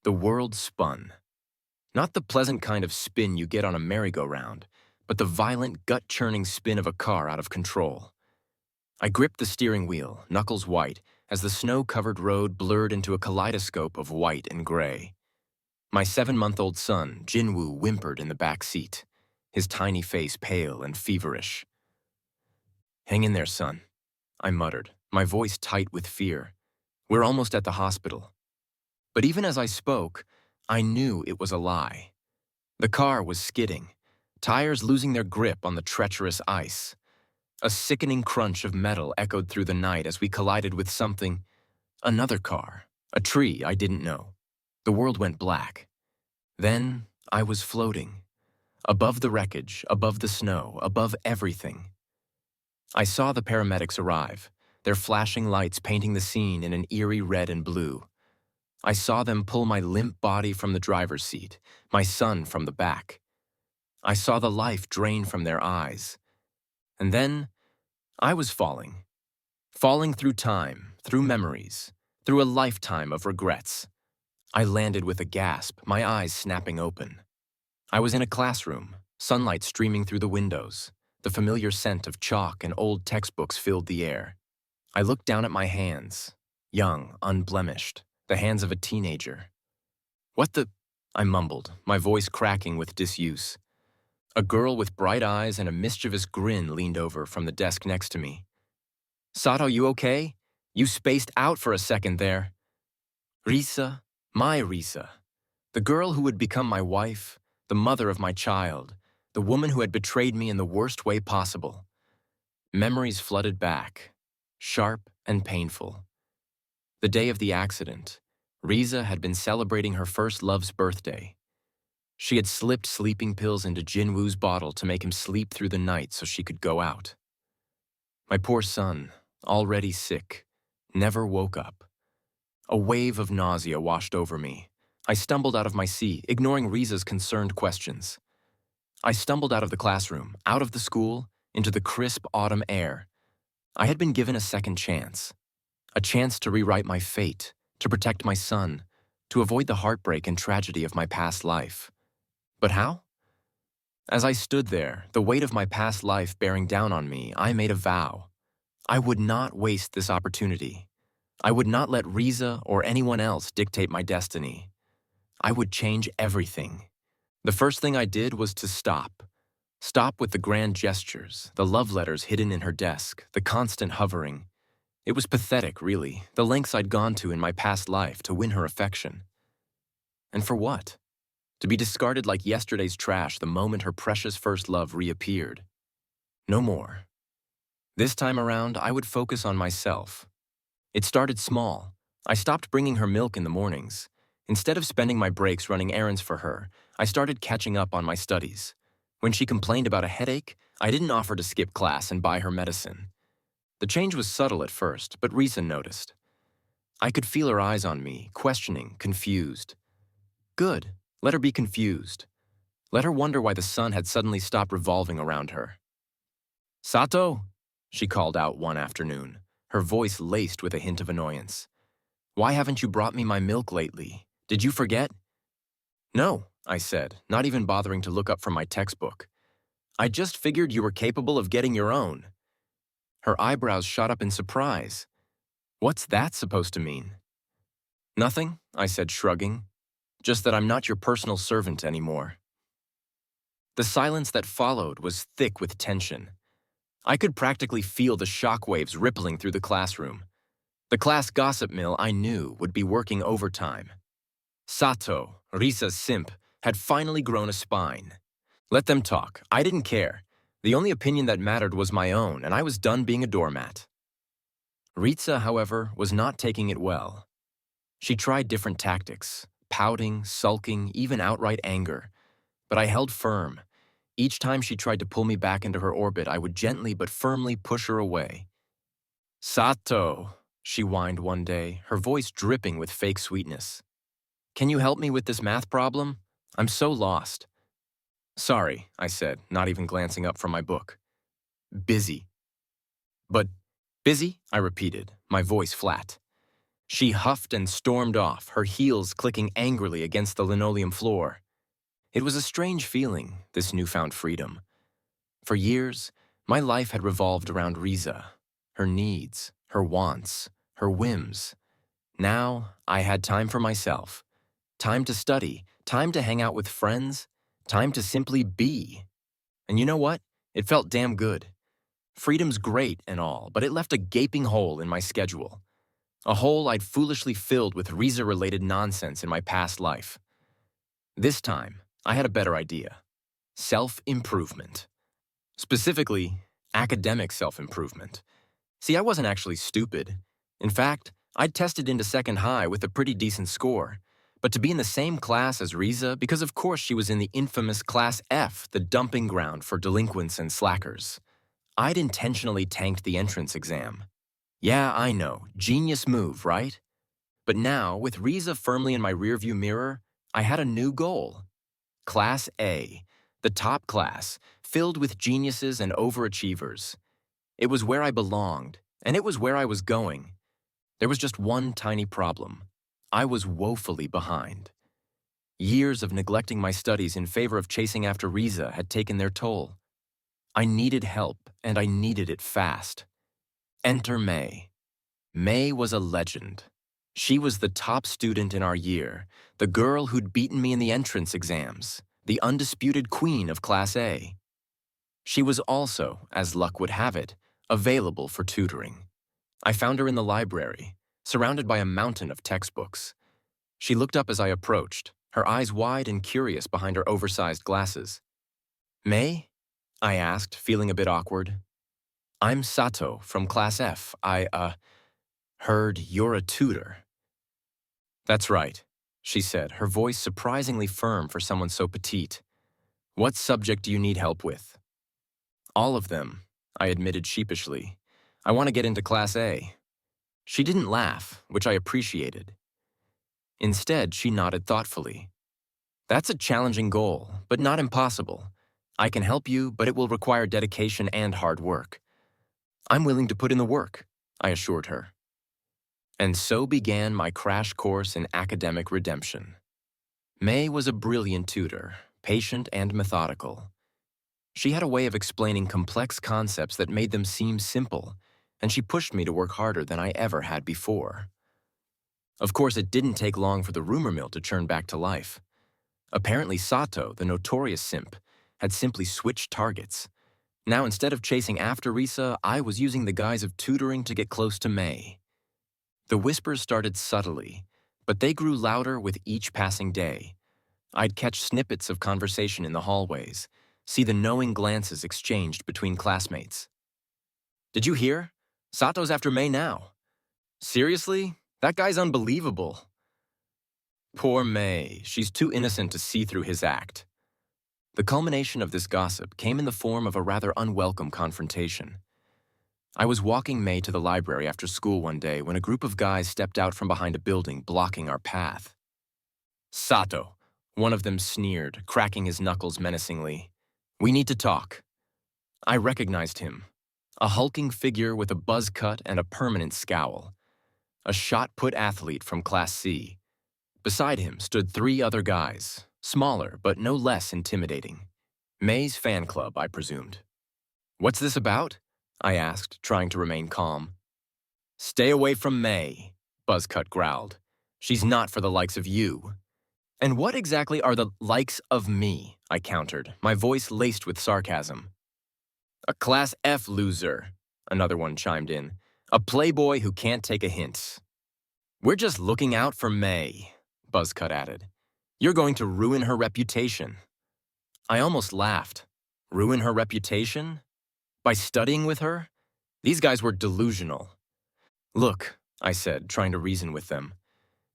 The world spun. Not the pleasant kind of spin you get on a merry-go-round, but the violent, gut-churning spin of a car out of control. I gripped the steering wheel, knuckles white, as the snow-covered road blurred into a kaleidoscope of white and gray. My 7-month-old son, Jinwoo, whimpered in the back seat, his tiny face pale and feverish. "Hang in there, son," I muttered, my voice tight with fear. "We're almost at the hospital." But even as I spoke, I knew it was a lie. The car was skidding, tires losing their grip on the treacherous ice. A sickening crunch of metal echoed through the night as we collided with something, another car, a tree I didn't know. The world went black. Then I was floating, above the wreckage, above the snow, above everything. I saw the paramedics arrive, their flashing lights painting the scene in an eerie red and blue. I saw them pull my limp body from the driver's seat, my son from the back. I saw the life drain from their eyes. And then I was falling. Falling through time, through memories, through a lifetime of regrets. I landed with a gasp, my eyes snapping open. I was in a classroom, sunlight streaming through the windows. The familiar scent of chalk and old textbooks filled the air. I looked down at my hands, young, unblemished, the hands of a teenager. "What the—" I mumbled, my voice cracking with disuse. A girl with bright eyes and a mischievous grin leaned over from the desk next to me. "Sato, you okay? You spaced out for a second there." Risa, my Risa, the girl who would become my wife, the mother of my child, the woman who had betrayed me in the worst way possible. Memories flooded back, sharp and painful. The day of the accident, Riza had been celebrating her first love's birthday. She had slipped sleeping pills into Jinwoo's bottle to make him sleep through the night so she could go out. My poor son, already sick, never woke up. A wave of nausea washed over me. I stumbled out of my seat, ignoring Riza's concerned questions. I stumbled out of the classroom, out of the school, into the crisp autumn air. I had been given a second chance. A chance to rewrite my fate, to protect my son, to avoid the heartbreak and tragedy of my past life. But how? As I stood there, the weight of my past life bearing down on me, I made a vow. I would not waste this opportunity. I would not let Riza or anyone else dictate my destiny. I would change everything. The first thing I did was to stop. Stop with the grand gestures, the love letters hidden in her desk, the constant hovering. It was pathetic, really, the lengths I'd gone to in my past life to win her affection. And for what? To be discarded like yesterday's trash the moment her precious first love reappeared. No more. This time around, I would focus on myself. It started small. I stopped bringing her milk in the mornings. Instead of spending my breaks running errands for her, I started catching up on my studies. When she complained about a headache, I didn't offer to skip class and buy her medicine. The change was subtle at first, but Risa noticed. I could feel her eyes on me, questioning, confused. Good. Let her be confused. Let her wonder why the sun had suddenly stopped revolving around her. "Sato," she called out one afternoon, her voice laced with a hint of annoyance. "Why haven't you brought me my milk lately? Did you forget?" "No," I said, not even bothering to look up from my textbook. "I just figured you were capable of getting your own." Her eyebrows shot up in surprise. "What's that supposed to mean?" "Nothing," I said, shrugging. "Just that I'm not your personal servant anymore." The silence that followed was thick with tension. I could practically feel the shockwaves rippling through the classroom. The class gossip mill, I knew, would be working overtime. Sato, Risa's simp, had finally grown a spine. Let them talk. I didn't care. The only opinion that mattered was my own, and I was done being a doormat. Risa, however, was not taking it well. She tried different tactics, pouting, sulking, even outright anger. But I held firm. Each time she tried to pull me back into her orbit, I would gently but firmly push her away. "Sato," she whined one day, her voice dripping with fake sweetness. "Can you help me with this math problem? I'm so lost." "Sorry," I said, not even glancing up from my book. "Busy." "But busy?" I repeated, my voice flat. She huffed and stormed off, her heels clicking angrily against the linoleum floor. It was a strange feeling, this newfound freedom. For years, my life had revolved around Riza, her needs, her wants, her whims. Now, I had time for myself. Time to study, time to hang out with friends, time to simply be. And you know what? It felt damn good. Freedom's great and all, but it left a gaping hole in my schedule. A hole I'd foolishly filled with Riza-related nonsense in my past life. This time, I had a better idea. Self-improvement. Specifically, academic self-improvement. See, I wasn't actually stupid. In fact, I'd tested into second high with a pretty decent score. But to be in the same class as Riza, because of course she was in the infamous Class F, the dumping ground for delinquents and slackers. I'd intentionally tanked the entrance exam. Yeah, I know, genius move, right? But now, with Riza firmly in my rearview mirror, I had a new goal. Class A, the top class, filled with geniuses and overachievers. It was where I belonged, and it was where I was going. There was just one tiny problem. I was woefully behind. Years of neglecting my studies in favor of chasing after Riza had taken their toll. I needed help, and I needed it fast. Enter May. May was a legend. She was the top student in our year, the girl who'd beaten me in the entrance exams, the undisputed queen of Class A. She was also, as luck would have it, available for tutoring. I found her in the library, surrounded by a mountain of textbooks. She looked up as I approached, her eyes wide and curious behind her oversized glasses. "May?" I asked, feeling a bit awkward. "I'm Sato from Class F. I heard you're a tutor." "That's right," she said, her voice surprisingly firm for someone so petite. "What subject do you need help with?" "All of them," I admitted sheepishly. "I want to get into Class A." She didn't laugh, which I appreciated. Instead, she nodded thoughtfully. "That's a challenging goal, but not impossible. I can help you, but it will require dedication and hard work." "I'm willing to put in the work," I assured her. And so began my crash course in academic redemption. May was a brilliant tutor, patient and methodical. She had a way of explaining complex concepts that made them seem simple, and she pushed me to work harder than I ever had before. Of course, it didn't take long for the rumor mill to churn back to life. Apparently Sato, the notorious simp, had simply switched targets. Now, instead of chasing after Risa, I was using the guise of tutoring to get close to May. The whispers started subtly, but they grew louder with each passing day. I'd catch snippets of conversation in the hallways, see the knowing glances exchanged between classmates. "Did you hear? Sato's after May now." "Seriously? That guy's unbelievable." Poor May, she's too innocent to see through his act. The culmination of this gossip came in the form of a rather unwelcome confrontation. I was walking May to the library after school one day when a group of guys stepped out from behind a building blocking our path. "Sato," one of them sneered, cracking his knuckles menacingly. "We need to talk." I recognized him, a hulking figure with a buzz cut and a permanent scowl. A shot-put athlete from Class C. Beside him stood 3 other guys, smaller but no less intimidating. May's fan club, I presumed. "What's this about?" I asked, trying to remain calm. "Stay away from May," Buzzcut growled. "She's not for the likes of you." "And what exactly are the likes of me?" I countered, my voice laced with sarcasm. "A Class F loser," another one chimed in. "A playboy who can't take a hint." "We're just looking out for May," Buzzcut added. "You're going to ruin her reputation." I almost laughed. Ruin her reputation? By studying with her? These guys were delusional. "Look," I said, trying to reason with them.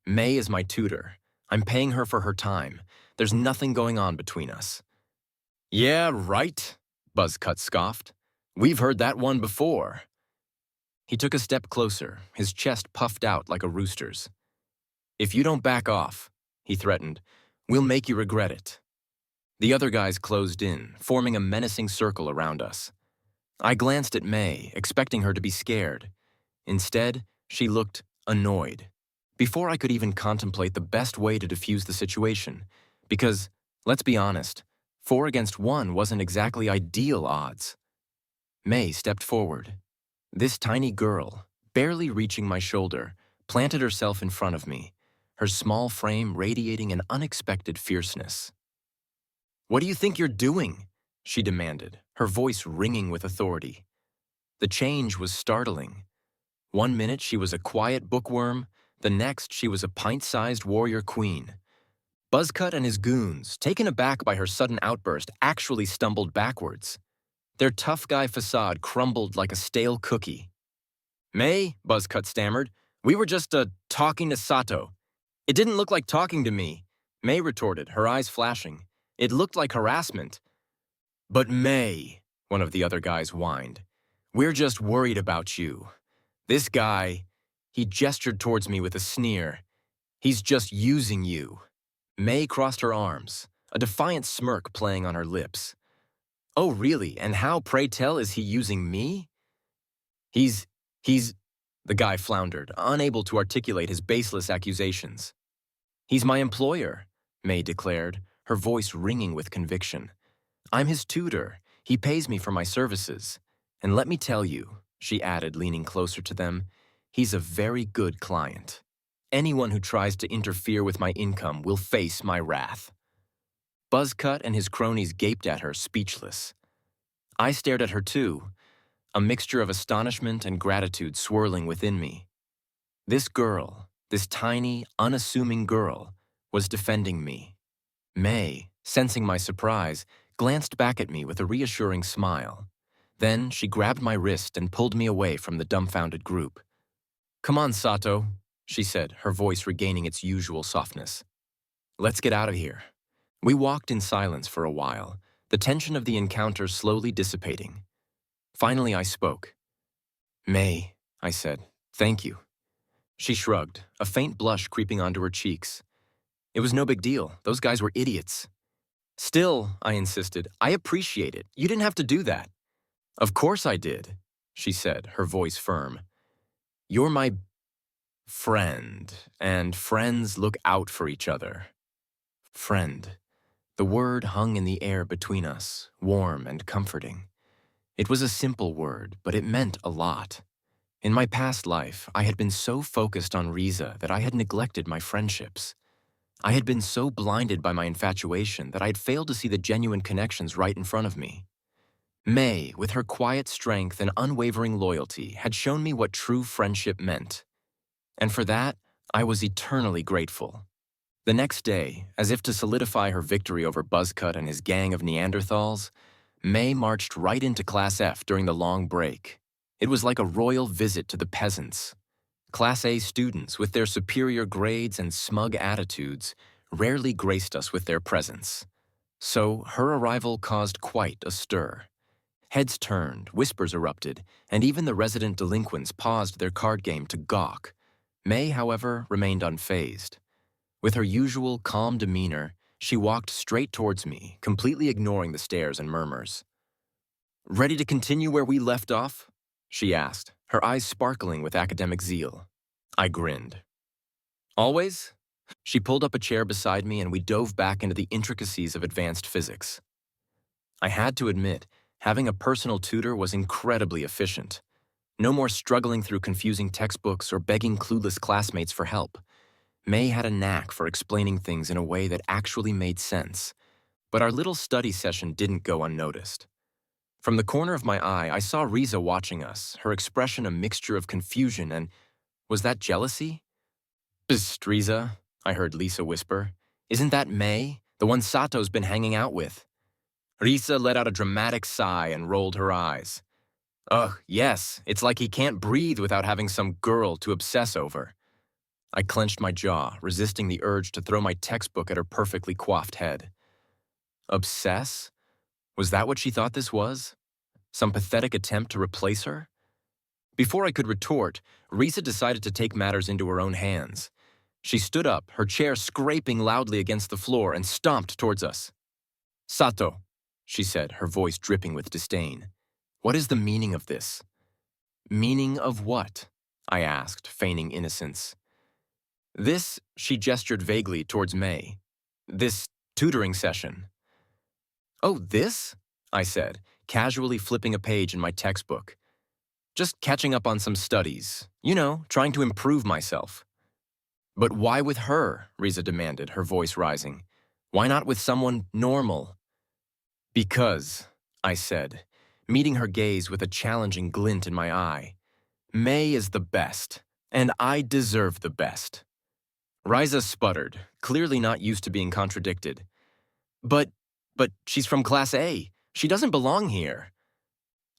"May is my tutor. I'm paying her for her time. There's nothing going on between us." "Yeah, right," Buzzcut scoffed. "We've heard that one before." He took a step closer, his chest puffed out like a rooster's. "If you don't back off," he threatened, "we'll make you regret it." The other guys closed in, forming a menacing circle around us. I glanced at May, expecting her to be scared. Instead, she looked annoyed. before I could even contemplate the best way to defuse the situation. Because, let's be honest, 4 against 1 wasn't exactly ideal odds. May stepped forward. This tiny girl, barely reaching my shoulder, planted herself in front of me, her small frame radiating an unexpected fierceness. "What do you think you're doing?" she demanded, her voice ringing with authority. The change was startling. 1 minute she was a quiet bookworm, the next she was a pint-sized warrior queen. Buzzcut and his goons, taken aback by her sudden outburst, actually stumbled backwards. Their tough guy facade crumbled like a stale cookie. "May," Buzzcut stammered, "we were just, talking to Sato." "It didn't look like talking to me," May retorted, her eyes flashing. "It looked like harassment." "But May," one of the other guys whined, "we're just worried about you. This guy," he gestured towards me with a sneer, "he's just using you." May crossed her arms, a defiant smirk playing on her lips. "Oh, really? And how, pray tell, is he using me?" He's, the guy floundered, unable to articulate his baseless accusations. "He's my employer," May declared, her voice ringing with conviction. "I'm his tutor. He pays me for my services. And let me tell you," she added, leaning closer to them, "he's a very good client. Anyone who tries to interfere with my income will face my wrath." Buzzcut and his cronies gaped at her, speechless. I stared at her too, a mixture of astonishment and gratitude swirling within me. This girl, this tiny, unassuming girl, was defending me. May, sensing my surprise, glanced back at me with a reassuring smile. Then she grabbed my wrist and pulled me away from the dumbfounded group. "Come on, Sato," she said, her voice regaining its usual softness. "Let's get out of here." We walked in silence for a while, the tension of the encounter slowly dissipating. Finally, I spoke. "May," I said, "thank you." She shrugged, a faint blush creeping onto her cheeks. "It was no big deal. Those guys were idiots." "Still," I insisted, "I appreciate it. You didn't have to do that." "Of course I did," she said, her voice firm. "You're my friend, and friends look out for each other." Friend. The word hung in the air between us, warm and comforting. It was a simple word, but it meant a lot. In my past life, I had been so focused on Riza that I had neglected my friendships. I had been so blinded by my infatuation that I had failed to see the genuine connections right in front of me. May, with her quiet strength and unwavering loyalty, had shown me what true friendship meant. And for that, I was eternally grateful. The next day, as if to solidify her victory over Buzzcut and his gang of Neanderthals, May marched right into Class F during the long break. It was like a royal visit to the peasants. Class A students, with their superior grades and smug attitudes, rarely graced us with their presence. So her arrival caused quite a stir. Heads turned, whispers erupted, and even the resident delinquents paused their card game to gawk. May, however, remained unfazed. With her usual calm demeanor, she walked straight towards me, completely ignoring the stares and murmurs. "Ready to continue where we left off?" she asked, her eyes sparkling with academic zeal. I grinned. "Always?" She pulled up a chair beside me and we dove back into the intricacies of advanced physics. I had to admit, having a personal tutor was incredibly efficient. No more struggling through confusing textbooks or begging clueless classmates for help. May had a knack for explaining things in a way that actually made sense. But our little study session didn't go unnoticed. From the corner of my eye, I saw Riza watching us, her expression a mixture of confusion and, was that jealousy? "Psst, Riza," I heard Lisa whisper. "Isn't that May, the one Sato's been hanging out with?" Riza let out a dramatic sigh and rolled her eyes. "Ugh, yes, it's like he can't breathe without having some girl to obsess over." I clenched my jaw, resisting the urge to throw my textbook at her perfectly coiffed head. Obsess? Was that what she thought this was? Some pathetic attempt to replace her? Before I could retort, Risa decided to take matters into her own hands. She stood up, her chair scraping loudly against the floor, and stomped towards us. "Sato," she said, her voice dripping with disdain. "What is the meaning of this?" "Meaning of what?" I asked, feigning innocence. She gestured vaguely towards May. This tutoring session. Oh, this? I said, casually flipping a page in my textbook. Just catching up on some studies. You know, trying to improve myself. But why with her? Riza demanded, her voice rising. Why not with someone normal? Because, I said, meeting her gaze with a challenging glint in my eye. May is the best, and I deserve the best. Riza sputtered, clearly not used to being contradicted. But she's from Class A. She doesn't belong here.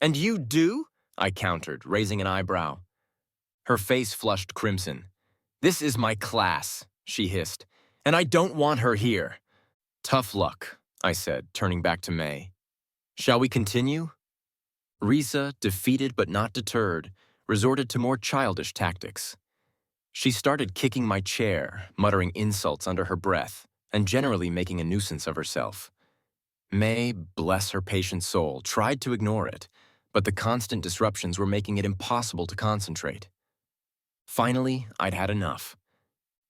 And you do? I countered, raising an eyebrow. Her face flushed crimson. This is my class, she hissed, and I don't want her here. Tough luck, I said, turning back to May. Shall we continue? Riza, defeated but not deterred, resorted to more childish tactics. She started kicking my chair, muttering insults under her breath, and generally making a nuisance of herself. May, bless her patient soul, tried to ignore it, but the constant disruptions were making it impossible to concentrate. Finally, I'd had enough.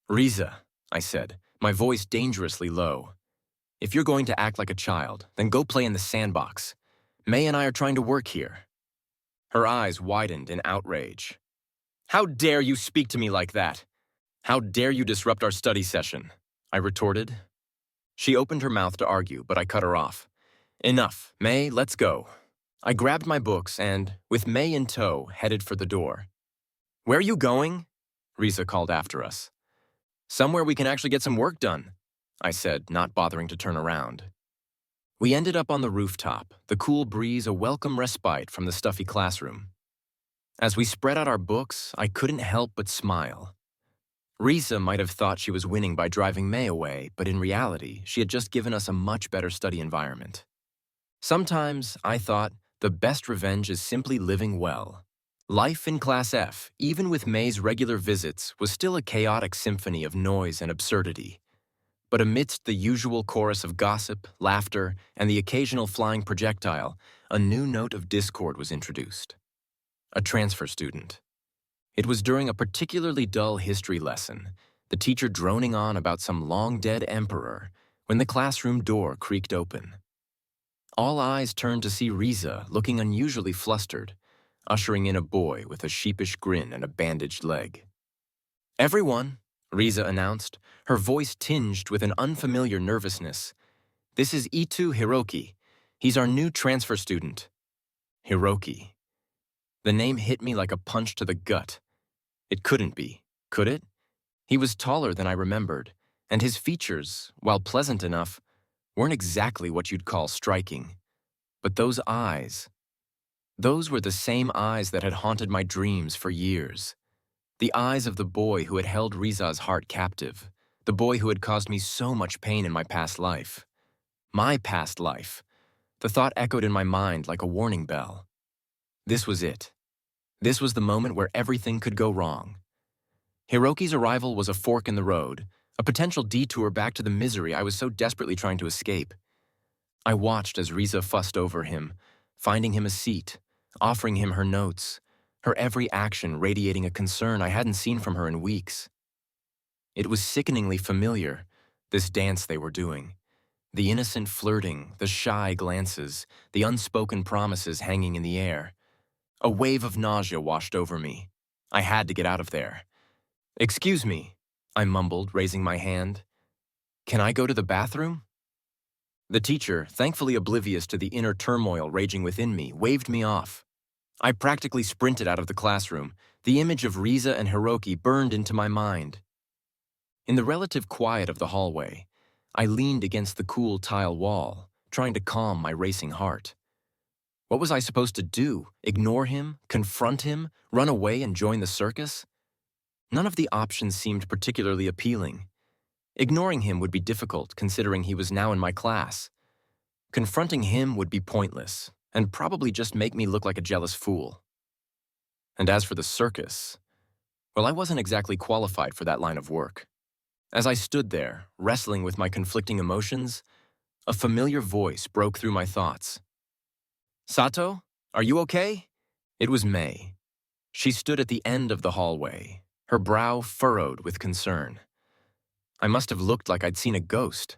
Riza, I said, my voice dangerously low. If you're going to act like a child, then go play in the sandbox. May and I are trying to work here. Her eyes widened in outrage. How dare you speak to me like that? How dare you disrupt our study session? I retorted. She opened her mouth to argue, but I cut her off. Enough, May, let's go. I grabbed my books and, with May in tow, headed for the door. Where are you going? Riza called after us. Somewhere we can actually get some work done, I said, not bothering to turn around. We ended up on the rooftop, the cool breeze a welcome respite from the stuffy classroom. As we spread out our books, I couldn't help but smile. Riza might have thought she was winning by driving May away, but in reality, she had just given us a much better study environment. Sometimes, I thought, the best revenge is simply living well. Life in Class F, even with May's regular visits, was still a chaotic symphony of noise and absurdity. But amidst the usual chorus of gossip, laughter, and the occasional flying projectile, a new note of discord was introduced. A transfer student. It was during a particularly dull history lesson, the teacher droning on about some long-dead emperor, when the classroom door creaked open. All eyes turned to see Riza looking unusually flustered, ushering in a boy with a sheepish grin and a bandaged leg. Everyone, Riza announced, her voice tinged with an unfamiliar nervousness. This is Itu Hiroki. He's our new transfer student. Hiroki. The name hit me like a punch to the gut. It couldn't be, could it? He was taller than I remembered, and his features, while pleasant enough, weren't exactly what you'd call striking. But those eyes, those were the same eyes that had haunted my dreams for years. The eyes of the boy who had held Riza's heart captive, the boy who had caused me so much pain in my past life. My past life. The thought echoed in my mind like a warning bell. This was it. This was the moment where everything could go wrong. Hiroki's arrival was a fork in the road, a potential detour back to the misery I was so desperately trying to escape. I watched as Riza fussed over him, finding him a seat, offering him her notes, her every action radiating a concern I hadn't seen from her in weeks. It was sickeningly familiar, this dance they were doing. The innocent flirting, the shy glances, the unspoken promises hanging in the air. A wave of nausea washed over me. I had to get out of there. Excuse me, I mumbled, raising my hand. Can I go to the bathroom? The teacher, thankfully oblivious to the inner turmoil raging within me, waved me off. I practically sprinted out of the classroom. The image of Riza and Hiroki burned into my mind. In the relative quiet of the hallway, I leaned against the cool tile wall, trying to calm my racing heart. What was I supposed to do? Ignore him? Confront him? Run away and join the circus? None of the options seemed particularly appealing. Ignoring him would be difficult, considering he was now in my class. Confronting him would be pointless, and probably just make me look like a jealous fool. And as for the circus, well, I wasn't exactly qualified for that line of work. As I stood there, wrestling with my conflicting emotions, a familiar voice broke through my thoughts. Sato, are you okay? It was May. She stood at the end of the hallway, her brow furrowed with concern. I must have looked like I'd seen a ghost.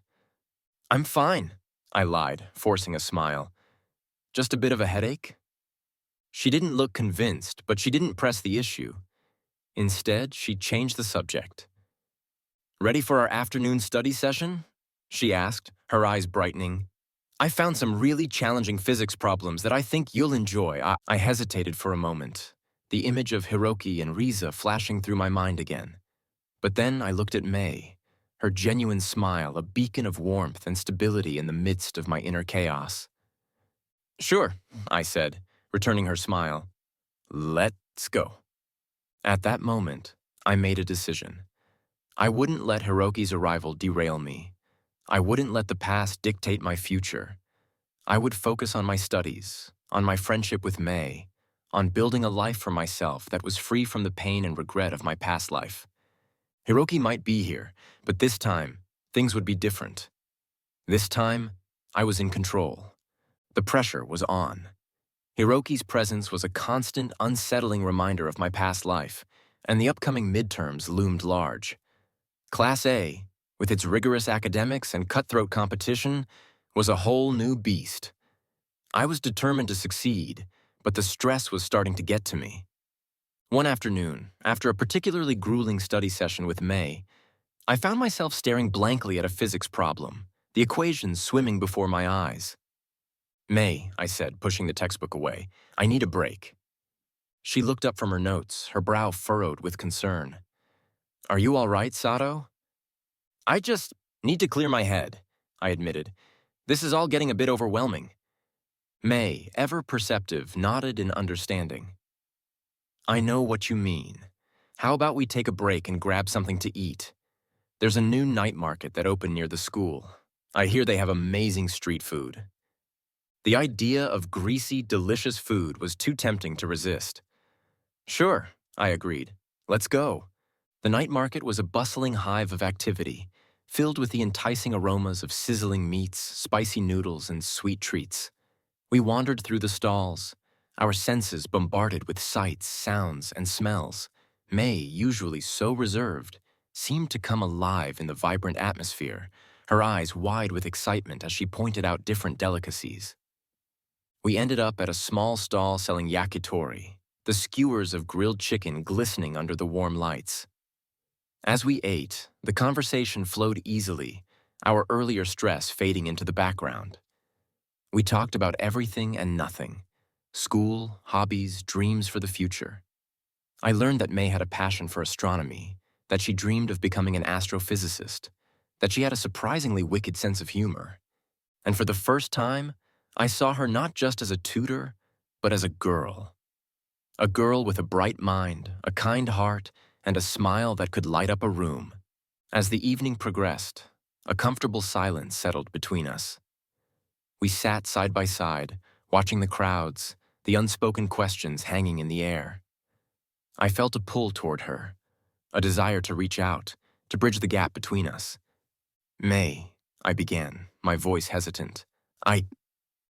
"I'm fine," I lied, forcing a smile. "Just a bit of a headache?" She didn't look convinced, but she didn't press the issue. Instead, she changed the subject. "Ready for our afternoon study session?" she asked, her eyes brightening. "I found some really challenging physics problems that I think you'll enjoy." I hesitated for a moment, the image of Hiroki and Riza flashing through my mind again. But then I looked at May, her genuine smile a beacon of warmth and stability in the midst of my inner chaos. "Sure," I said, returning her smile. "Let's go." At that moment, I made a decision. I wouldn't let Hiroki's arrival derail me. I wouldn't let the past dictate my future. I would focus on my studies, on my friendship with May, on building a life for myself that was free from the pain and regret of my past life. Hiroki might be here, but this time, things would be different. This time, I was in control. The pressure was on. Hiroki's presence was a constant, unsettling reminder of my past life, and the upcoming midterms loomed large. Class A, with its rigorous academics and cutthroat competition, was a whole new beast. I was determined to succeed, but the stress was starting to get to me. One afternoon, after a particularly grueling study session with May, I found myself staring blankly at a physics problem, the equations swimming before my eyes. "May," I said, pushing the textbook away, "I need a break." She looked up from her notes, her brow furrowed with concern. "Are you all right, Sato?" "I just need to clear my head," I admitted. "This is all getting a bit overwhelming." May, ever perceptive, nodded in understanding. "I know what you mean. How about we take a break and grab something to eat? There's a new night market that opened near the school. I hear they have amazing street food." The idea of greasy, delicious food was too tempting to resist. "Sure," I agreed. "Let's go." The night market was a bustling hive of activity, filled with the enticing aromas of sizzling meats, spicy noodles, and sweet treats. We wandered through the stalls, our senses bombarded with sights, sounds, and smells. May, usually so reserved, seemed to come alive in the vibrant atmosphere, her eyes wide with excitement as she pointed out different delicacies. We ended up at a small stall selling yakitori, the skewers of grilled chicken glistening under the warm lights. As we ate, the conversation flowed easily, our earlier stress fading into the background. We talked about everything and nothing: school, hobbies, dreams for the future. I learned that May had a passion for astronomy, that she dreamed of becoming an astrophysicist, that she had a surprisingly wicked sense of humor. And for the first time, I saw her not just as a tutor, but as a girl. A girl with a bright mind, a kind heart, and a smile that could light up a room. As the evening progressed, a comfortable silence settled between us. We sat side by side, watching the crowds, the unspoken questions hanging in the air. I felt a pull toward her, a desire to reach out, to bridge the gap between us. "May," I began, my voice hesitant.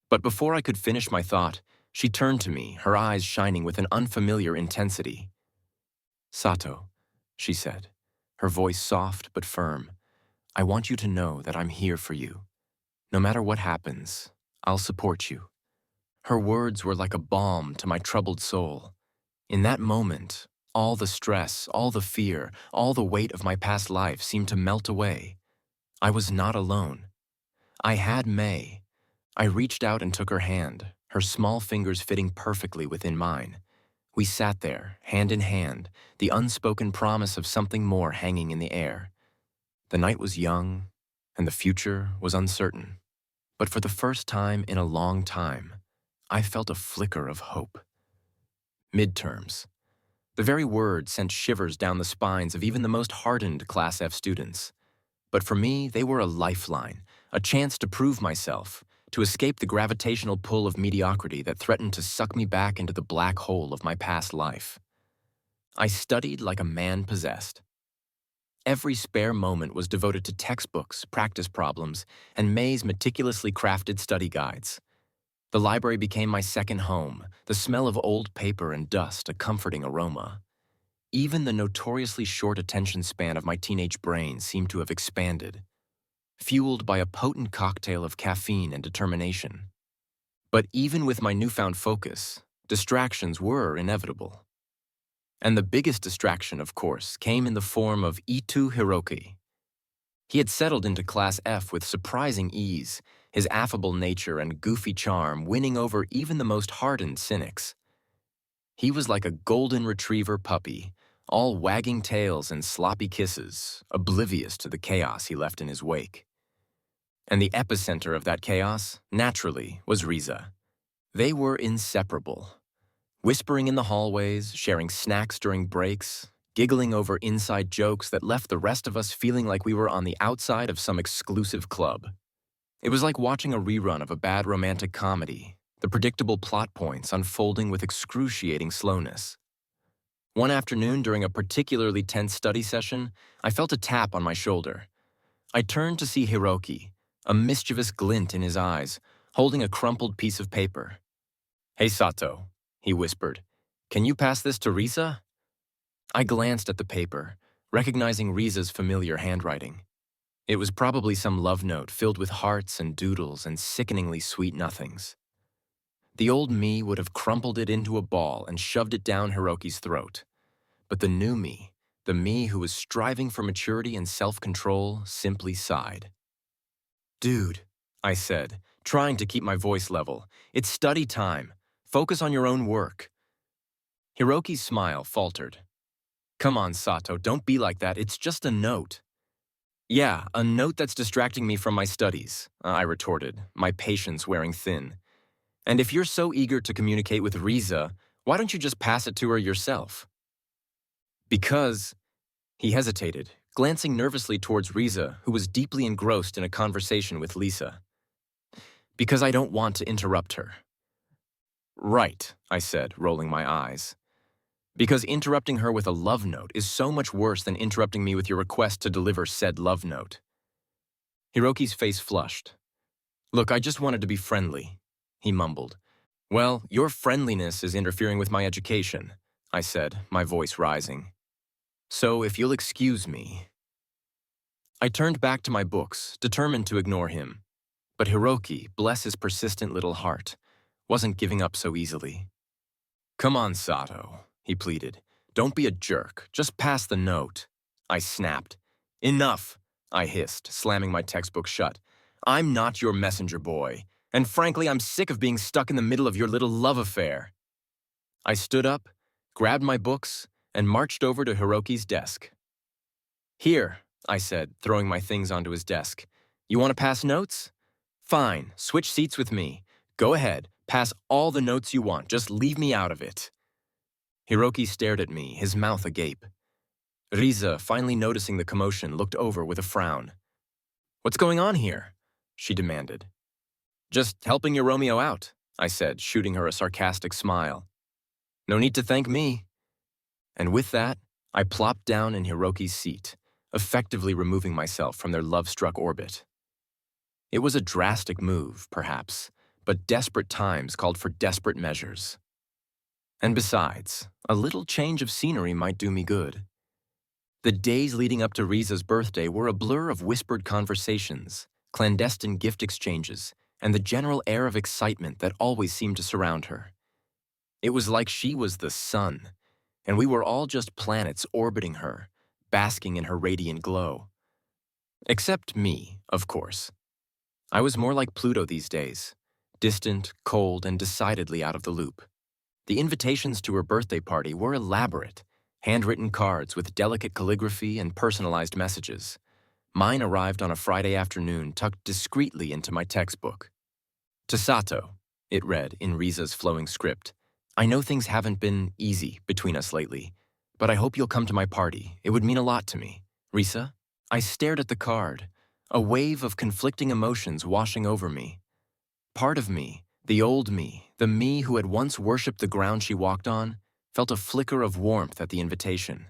But before I could finish my thought, she turned to me, her eyes shining with an unfamiliar intensity. "Sato," she said, her voice soft but firm, "I want you to know that I'm here for you. No matter what happens, I'll support you." Her words were like a balm to my troubled soul. In that moment, all the stress, all the fear, all the weight of my past life seemed to melt away. I was not alone. I had May. I reached out and took her hand, her small fingers fitting perfectly within mine. We sat there, hand in hand, the unspoken promise of something more hanging in the air. The night was young, and the future was uncertain. But for the first time in a long time, I felt a flicker of hope. Midterms. The very word sent shivers down the spines of even the most hardened Class F students. But for me, they were a lifeline, a chance to prove myself, to escape the gravitational pull of mediocrity that threatened to suck me back into the black hole of my past life. I studied like a man possessed. Every spare moment was devoted to textbooks, practice problems, and May's meticulously crafted study guides. The library became my second home, the smell of old paper and dust a comforting aroma. Even the notoriously short attention span of my teenage brain seemed to have expanded, fueled by a potent cocktail of caffeine and determination. But even with my newfound focus, distractions were inevitable. And the biggest distraction, of course, came in the form of Itu Hiroki. He had settled into Class F with surprising ease, his affable nature and goofy charm winning over even the most hardened cynics. He was like a golden retriever puppy, all wagging tails and sloppy kisses, oblivious to the chaos he left in his wake. And the epicenter of that chaos, naturally, was Riza. They were inseparable. Whispering in the hallways, sharing snacks during breaks, giggling over inside jokes that left the rest of us feeling like we were on the outside of some exclusive club. It was like watching a rerun of a bad romantic comedy, the predictable plot points unfolding with excruciating slowness. One afternoon during a particularly tense study session, I felt a tap on my shoulder. I turned to see Hiroki, a mischievous glint in his eyes, holding a crumpled piece of paper. "Hey, Sato," he whispered. "Can you pass this to Riza?" I glanced at the paper, recognizing Riza's familiar handwriting. It was probably some love note filled with hearts and doodles and sickeningly sweet nothings. The old me would have crumpled it into a ball and shoved it down Hiroki's throat. But the new me, the me who was striving for maturity and self-control, simply sighed. "Dude," I said, trying to keep my voice level, "it's study time. Focus on your own work." Hiroki's smile faltered. "Come on, Sato, don't be like that. It's just a note." "Yeah, a note that's distracting me from my studies," I retorted, my patience wearing thin. "And if you're so eager to communicate with Riza, why don't you just pass it to her yourself?" "Because," he hesitated, glancing nervously towards Riza, who was deeply engrossed in a conversation with Lisa. "Because I don't want to interrupt her." "Right," I said, rolling my eyes. "Because interrupting her with a love note is so much worse than interrupting me with your request to deliver said love note." Hiroki's face flushed. "Look, I just wanted to be friendly," he mumbled. "Well, your friendliness is interfering with my education," I said, my voice rising. "So if you'll excuse me." I turned back to my books, determined to ignore him. But Hiroki, bless his persistent little heart, wasn't giving up so easily. "Come on, Sato," he pleaded. "Don't be a jerk. Just pass the note." I snapped. "Enough," I hissed, slamming my textbook shut. "I'm not your messenger boy, and frankly, I'm sick of being stuck in the middle of your little love affair." I stood up, grabbed my books, and marched over to Hiroki's desk. "Here," I said, throwing my things onto his desk. "You want to pass notes? Fine, switch seats with me. Go ahead, pass all the notes you want, just leave me out of it." Hiroki stared at me, his mouth agape. Riza, finally noticing the commotion, looked over with a frown. "What's going on here?" she demanded. "Just helping your Romeo out," I said, shooting her a sarcastic smile. "No need to thank me." And with that, I plopped down in Hiroki's seat, effectively removing myself from their love-struck orbit. It was a drastic move, perhaps, but desperate times called for desperate measures. And besides, a little change of scenery might do me good. The days leading up to Riza's birthday were a blur of whispered conversations, clandestine gift exchanges, and the general air of excitement that always seemed to surround her. It was like she was the sun, and we were all just planets orbiting her, basking in her radiant glow. Except me, of course. I was more like Pluto these days, distant, cold, and decidedly out of the loop. The invitations to her birthday party were elaborate, handwritten cards with delicate calligraphy and personalized messages. Mine arrived on a Friday afternoon, tucked discreetly into my textbook. "To Sato," it read in Riza's flowing script. "I know things haven't been easy between us lately, but I hope you'll come to my party. It would mean a lot to me. Riza?" I stared at the card, a wave of conflicting emotions washing over me. Part of me, the old me, the me who had once worshipped the ground she walked on, felt a flicker of warmth at the invitation.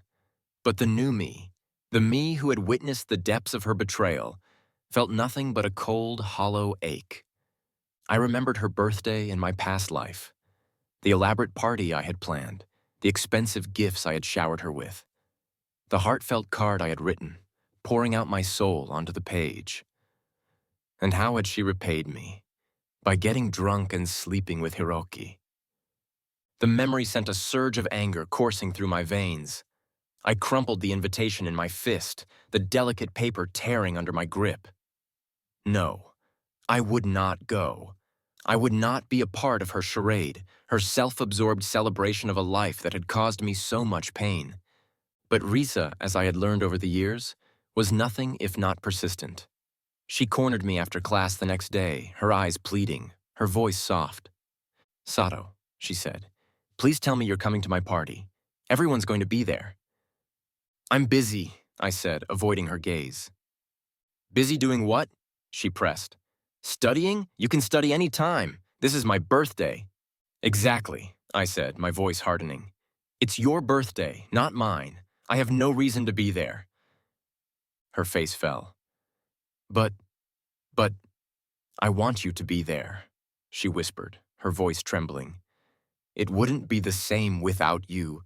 But the new me, the me who had witnessed the depths of her betrayal, felt nothing but a cold, hollow ache. I remembered her birthday in my past life, the elaborate party I had planned, the expensive gifts I had showered her with, the heartfelt card I had written, pouring out my soul onto the page. And how had she repaid me? By getting drunk and sleeping with Hiroki. The memory sent a surge of anger coursing through my veins. I crumpled the invitation in my fist, the delicate paper tearing under my grip. No, I would not go. I would not be a part of her charade, her self-absorbed celebration of a life that had caused me so much pain. But Risa, as I had learned over the years, was nothing if not persistent. She cornered me after class the next day, her eyes pleading, her voice soft. "Sato," she said, "please tell me you're coming to my party. Everyone's going to be there." "I'm busy," I said, avoiding her gaze. "Busy doing what?" she pressed. "Studying? You can study any time. This is my birthday." "Exactly," I said, my voice hardening. "It's your birthday, not mine. I have no reason to be there." Her face fell. But, I want you to be there," she whispered, her voice trembling. "It wouldn't be the same without you."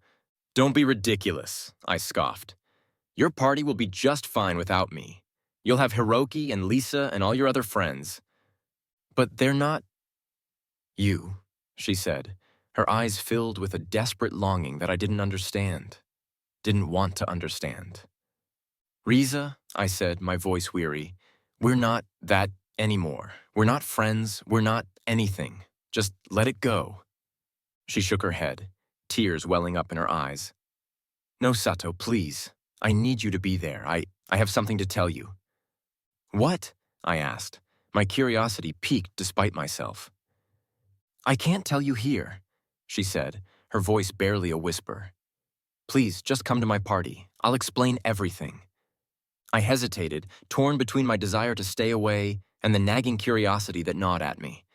"Don't be ridiculous," I scoffed. "Your party will be just fine without me. You'll have Hiroki and Lisa and all your other friends." "But they're not—" "You," she said, her eyes filled with a desperate longing that I didn't understand, didn't want to understand. "Riza," I said, my voice weary, "we're not that anymore. We're not friends, we're not anything. Just let it go." She shook her head, tears welling up in her eyes. "No, Sato, please. I need you to be there. I have something to tell you." "What?" I asked, my curiosity piqued despite myself. "I can't tell you here," she said, her voice barely a whisper. "Please, just come to my party. I'll explain everything." I hesitated, torn between my desire to stay away and the nagging curiosity that gnawed at me.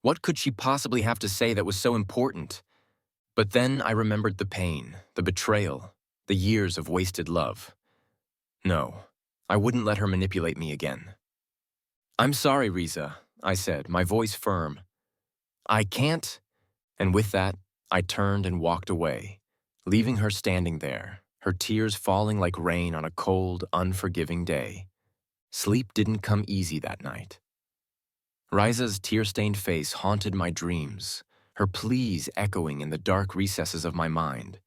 What could she possibly have to say that was so important? But then I remembered the pain, the betrayal, the years of wasted love. No, I wouldn't let her manipulate me again. "I'm sorry, Riza," I said, my voice firm. "I can't." And with that, I turned and walked away, leaving her standing there, her tears falling like rain on a cold, unforgiving day. Sleep didn't come easy that night. Riza's tear-stained face haunted my dreams, her pleas echoing in the dark recesses of my mind.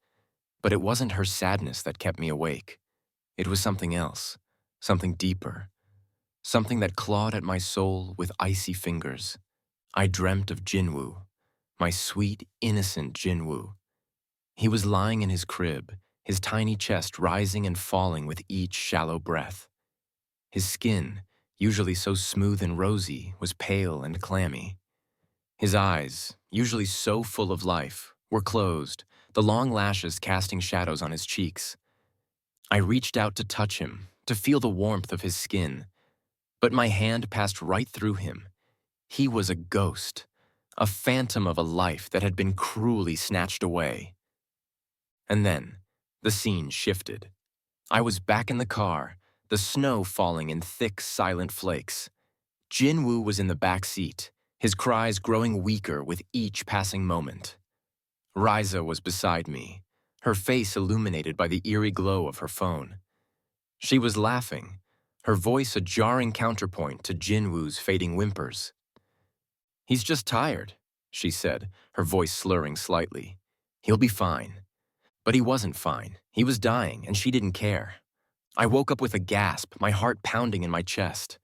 But it wasn't her sadness that kept me awake. It was something else, something deeper, something that clawed at my soul with icy fingers. I dreamt of Jinwoo, my sweet, innocent Jinwoo. He was lying in his crib, his tiny chest rising and falling with each shallow breath. His skin, usually so smooth and rosy, was pale and clammy. His eyes, usually so full of life, were closed, the long lashes casting shadows on his cheeks. I reached out to touch him, to feel the warmth of his skin, but my hand passed right through him. He was a ghost, a phantom of a life that had been cruelly snatched away. And then, the scene shifted. I was back in the car, the snow falling in thick, silent flakes. Jinwoo was in the back seat, his cries growing weaker with each passing moment. Riza was beside me, her face illuminated by the eerie glow of her phone. She was laughing, her voice a jarring counterpoint to Jinwoo's fading whimpers. "He's just tired," she said, her voice slurring slightly. "He'll be fine." But he wasn't fine. He was dying, and she didn't care. I woke up with a gasp, my heart pounding in my chest.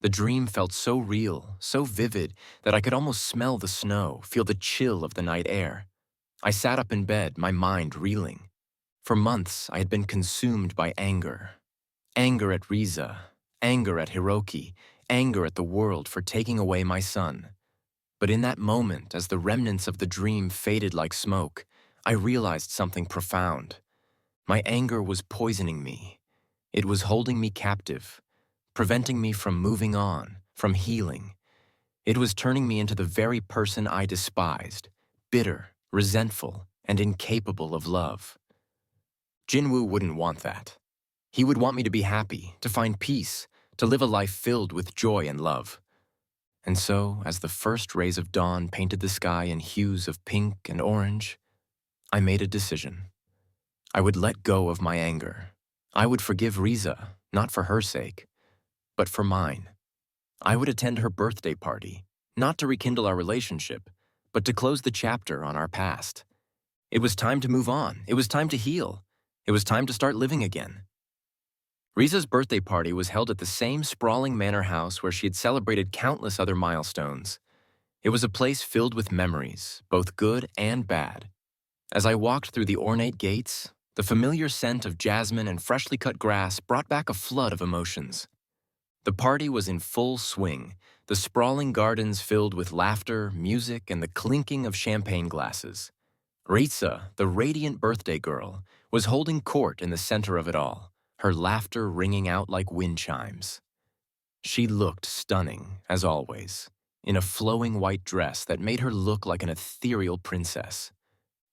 The dream felt so real, so vivid, that I could almost smell the snow, feel the chill of the night air. I sat up in bed, my mind reeling. For months, I had been consumed by anger. Anger at Riza, anger at Hiroki, anger at the world for taking away my son. But in that moment, as the remnants of the dream faded like smoke, I realized something profound. My anger was poisoning me. It was holding me captive, preventing me from moving on, from healing. It was turning me into the very person I despised, bitter, resentful, and incapable of love. Jinwoo wouldn't want that. He would want me to be happy, to find peace, to live a life filled with joy and love. And so, as the first rays of dawn painted the sky in hues of pink and orange, I made a decision. I would let go of my anger. I would forgive Riza, not for her sake, but for mine. I would attend her birthday party, not to rekindle our relationship, but to close the chapter on our past. It was time to move on. It was time to heal. It was time to start living again. Riza's birthday party was held at the same sprawling manor house where she had celebrated countless other milestones. It was a place filled with memories, both good and bad. As I walked through the ornate gates, the familiar scent of jasmine and freshly cut grass brought back a flood of emotions. The party was in full swing, the sprawling gardens filled with laughter, music, and the clinking of champagne glasses. Riza, the radiant birthday girl, was holding court in the center of it all, her laughter ringing out like wind chimes. She looked stunning, as always, in a flowing white dress that made her look like an ethereal princess.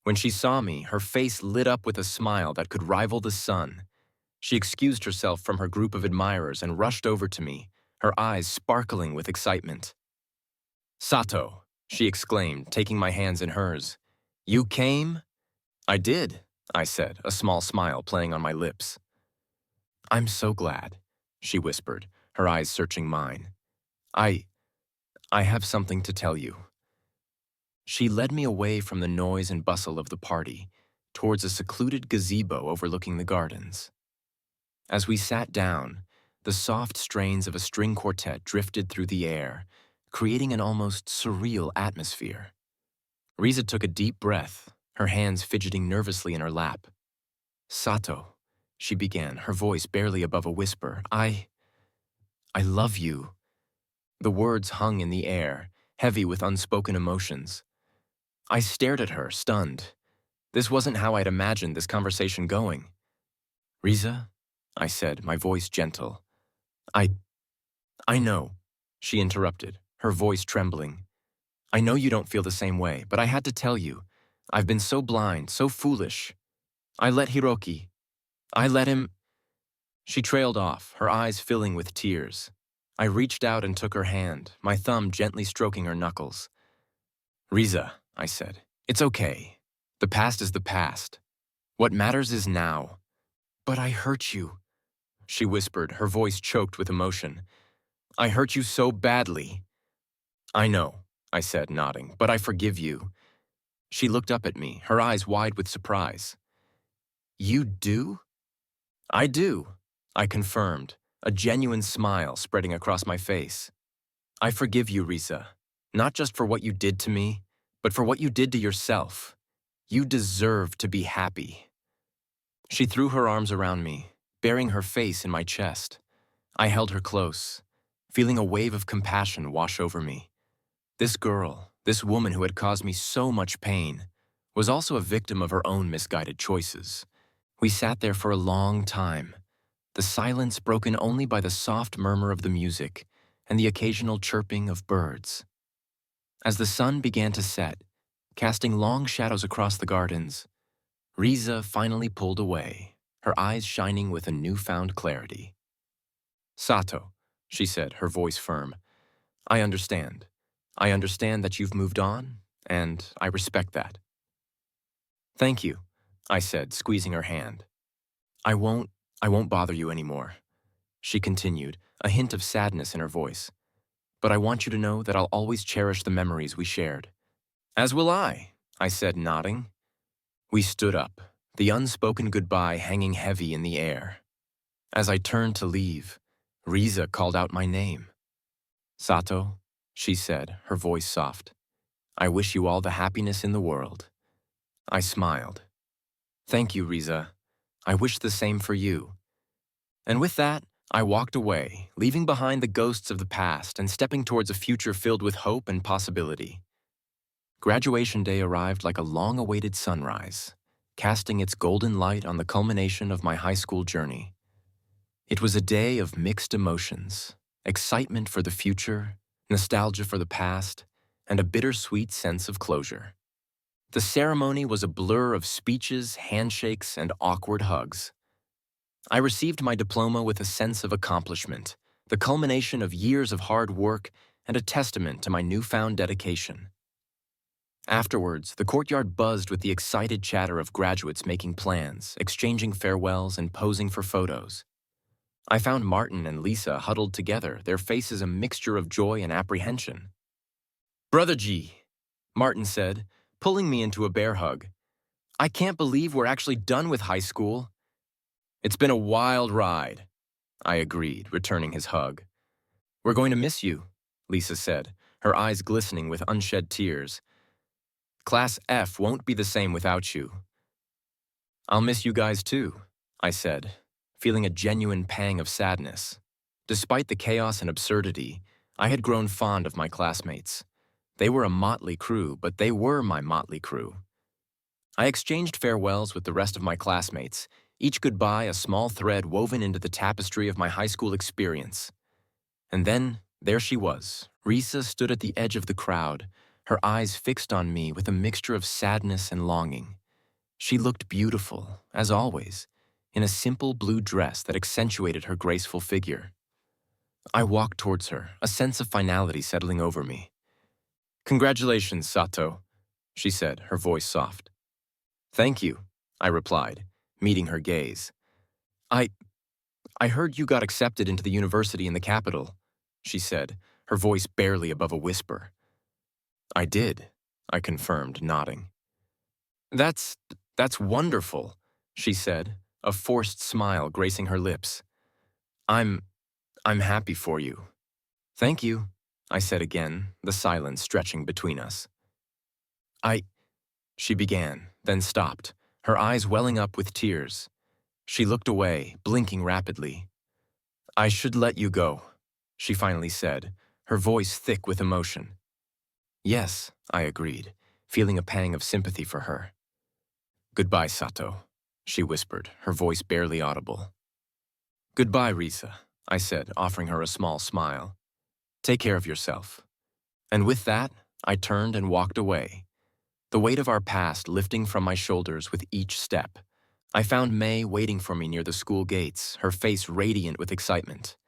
When she saw me, her face lit up with a smile that could rival the sun. She excused herself from her group of admirers and rushed over to me, her eyes sparkling with excitement. "Sato," she exclaimed, taking my hands in hers. "You came?" "I did," I said, a small smile playing on my lips. "I'm so glad," she whispered, her eyes searching mine. I have something to tell you." She led me away from the noise and bustle of the party, towards a secluded gazebo overlooking the gardens. As we sat down, the soft strains of a string quartet drifted through the air, creating an almost surreal atmosphere. Riza took a deep breath, her hands fidgeting nervously in her lap. "Sato," she began, her voice barely above a whisper, I love you." The words hung in the air, heavy with unspoken emotions. I stared at her, stunned. This wasn't how I'd imagined this conversation going. "Riza," I said, my voice gentle. I know," she interrupted, her voice trembling. "I know you don't feel the same way, but I had to tell you. I've been so blind, so foolish. I let him—" She trailed off, her eyes filling with tears. I reached out and took her hand, my thumb gently stroking her knuckles. "Riza," I said, "it's okay. The past is the past. What matters is now." "But I hurt you," she whispered, her voice choked with emotion. "I hurt you so badly." "I know," I said, nodding, "but I forgive you." She looked up at me, her eyes wide with surprise. "You do?" "I do," I confirmed, a genuine smile spreading across my face. "I forgive you, Riza, not just for what you did to me, but for what you did to yourself. You deserve to be happy." She threw her arms around me, burying her face in my chest. I held her close, feeling a wave of compassion wash over me. This girl, this woman who had caused me so much pain, was also a victim of her own misguided choices. We sat there for a long time, the silence broken only by the soft murmur of the music and the occasional chirping of birds. As the sun began to set, casting long shadows across the gardens, Riza finally pulled away, her eyes shining with a newfound clarity. "Sato," she said, her voice firm, I understand. I understand that you've moved on, and I respect that." "Thank you," I said, squeezing her hand. I won't bother you anymore," she continued, a hint of sadness in her voice. "But I want you to know that I'll always cherish the memories we shared." "As will I," said, nodding. We stood up, the unspoken goodbye hanging heavy in the air. As I turned to leave, Riza called out my name. "Sato," she said, her voice soft. "I wish you all the happiness in the world." I smiled. "Thank you, Riza. I wish the same for you." And with that, I walked away, leaving behind the ghosts of the past and stepping towards a future filled with hope and possibility. Graduation day arrived like a long-awaited sunrise, casting its golden light on the culmination of my high school journey. It was a day of mixed emotions, excitement for the future, nostalgia for the past, and a bittersweet sense of closure. The ceremony was a blur of speeches, handshakes, and awkward hugs. I received my diploma with a sense of accomplishment, the culmination of years of hard work and a testament to my newfound dedication. Afterwards, the courtyard buzzed with the excited chatter of graduates making plans, exchanging farewells, and posing for photos. I found Martin and Lisa huddled together, their faces a mixture of joy and apprehension. "Brother G," Martin said, pulling me into a bear hug. "I can't believe we're actually done with high school." "It's been a wild ride," I agreed, returning his hug. "We're going to miss you," Lisa said, her eyes glistening with unshed tears. "Class F won't be the same without you." "I'll miss you guys too," I said, feeling a genuine pang of sadness. Despite the chaos and absurdity, I had grown fond of my classmates. They were a motley crew, but they were my motley crew. I exchanged farewells with the rest of my classmates, each goodbye a small thread woven into the tapestry of my high school experience. And then, there she was. Risa stood at the edge of the crowd, her eyes fixed on me with a mixture of sadness and longing. She looked beautiful, as always, in a simple blue dress that accentuated her graceful figure. I walked towards her, a sense of finality settling over me. "Congratulations, Sato," she said, her voice soft. "Thank you," I replied, meeting her gaze. I heard you got accepted into the university in the capital," she said, her voice barely above a whisper. "I did," I confirmed, nodding. That's wonderful," she said, a forced smile gracing her lips. I'm happy for you." "Thank you," I said again, the silence stretching between us. She began, then stopped, her eyes welling up with tears. She looked away, blinking rapidly. "I should let you go," she finally said, her voice thick with emotion. "Yes," I agreed, feeling a pang of sympathy for her. "Goodbye, Sato," she whispered, her voice barely audible. "Goodbye, Risa," I said, offering her a small smile. "Take care of yourself." And with that, I turned and walked away, the weight of our past lifting from my shoulders with each step. I found May waiting for me near the school gates, her face radiant with excitement.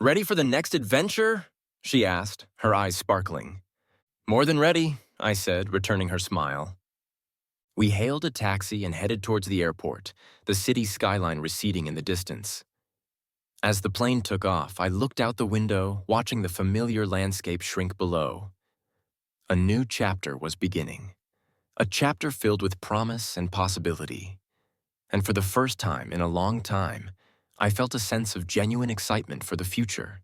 "Ready for the next adventure?" she asked, her eyes sparkling. "More than ready," I said, returning her smile. We hailed a taxi and headed towards the airport, the city skyline receding in the distance. As the plane took off, I looked out the window, watching the familiar landscape shrink below. A new chapter was beginning. A chapter filled with promise and possibility. And for the first time in a long time, I felt a sense of genuine excitement for the future.